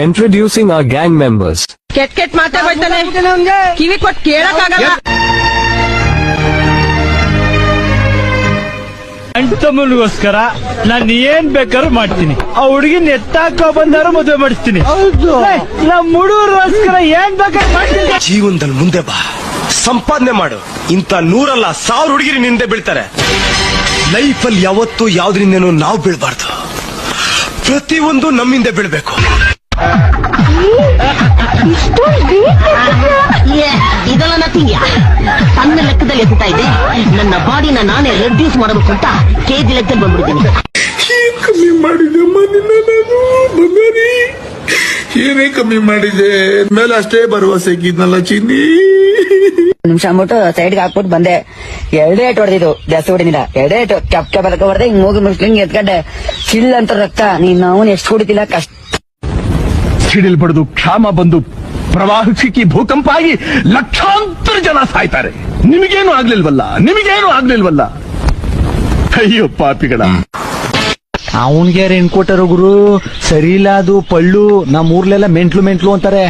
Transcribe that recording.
Introducing our gang members. ಕೆಟ್ ಕೆಟ್ ಮಾತೇ ಬೈತಾನೆ, ಕಿವಿ ಕೊಟ್ಟು ಕೇಳಕ್ಕಾಗಲ್ಲ. ತಮ್ಮನಿಗೋಸ್ಕರ ನಾನು ಏನ್ ಬೇಕಾದ್ರೂ ಮಾಡ್ತೀನಿ. ಆ ಹುಡುಗಿನ ಎತ್ತಾಕೋ ಬಂದಾರು ಮದುವೆ ಮಾಡಿಸ್ತೀನಿ. ನಮ್ಮ ಹುಡುಗರಿಗೋಸ್ಕರ ಏನ್ ಬೇಕಾದ್ರೂ ಮಾಡ್ತೀನಿ. ಜೀವನದಲ್ಲಿ ಮುಂದೆ ಬಾ, ಸಂಪಾದನೆ ಮಾಡು. ಇಂಥ 100 ಅಲ್ಲ 1000 ಹುಡುಗಿರಿ ನಿಂದೆ ಬೀಳ್ತಾರೆ. ಲೈಫಲ್ಲಿ ಯಾವತ್ತೂ ಯಾವ್ದ್ರಿಂದೇನೋ ನಾವು ಬೀಳ್ಬಾರ್ದು. ಪ್ರತಿಯೊಂದು ನಮ್ಮಿಂದ ಬೀಳ್ಬೇಕು. ಇದೆಲ್ಲ ನಥಿಂಗ್. ಸಣ್ಣ ಲೆಕ್ಕದಲ್ಲಿ ಎತ್ತಾ ಇದೆ. ನನ್ನ ಬಾಡಿನ ನಾನೇ ರೆಡ್ಯೂಸ್ ಮಾಡಬೇಕು ಅಂತ ಕೆಜಿ ಲೆಕ್ಕದಲ್ಲಿ ಬಂದ್ಬಿಡ್ತೀನಿ. ಕಮ್ಮಿ ಮಾಡಿದೆಮ್ಮ ನಿನ್ನ ನಾನು ಬಂಗಾರಿ, ಏನೇ ಕಮ್ಮಿ ಮಾಡಿದೆ ಮೇಲೆ ಅಷ್ಟೇ ಭರವಸೆ ಇದ್ನಲ್ಲ ಚಿನ್ನಿ. ನಿಮಿಷ ಅಂದ್ಬಿಟ್ಟು ಸೈಡ್ಗೆ ಹಾಕ್ಬಿಟ್ಟು ಬಂದೆ. 2 ಏಟ್ ಹೊಡೆದಿದ್ದು, ಜಾಸ್ತಿ ಹೊಡಿನಿಲ್ಲ. 2 ಏಟು ಕೆಪ್ ಕೆಪ್ ಅದಕ್ಕೆ ಹೊಡೆದೆ. ಹಿಂಗ್ ಹೋಗಿ ಮುಸ್ಲಿಂಗ್ ಎತ್ಕಂಡೆ. ಚಿಲ್ ಅಂತ ರಕ್ತ. ನೀನ್ ಅವನು ಎಷ್ಟು ಹೊಡಿತಿಲ್ಲ ಕಷ್ಟ. ಸಿಡಿಲ್ ಬಡಿದು ಕ್ಷಾಮ ಬಂದು ಪ್ರವಾಹ ಸಿಕ್ಕಿ ಭೂಕಂಪ ಆಗಿ ಲಕ್ಷಾಂತರ ಜನ ಸಾಯ್ತಾರೆ. ನಿಮಗೇನು ಆಗ್ಲಿಲ್ವಲ್ಲ. ಅಯ್ಯೋ ಪಾಪಿಗಳ. ಅವನ್ಗೆ ರೇನ್ ಕೊಟ್ಟರು ಗುರು. ಸರಿ ಇಲ್ಲ ಅದು ಪಳ್ಳು. ನಮ್ಮ ಊರ್ಲೆಲ್ಲ ಮೆಂಟ್ಲು ಅಂತಾರೆ.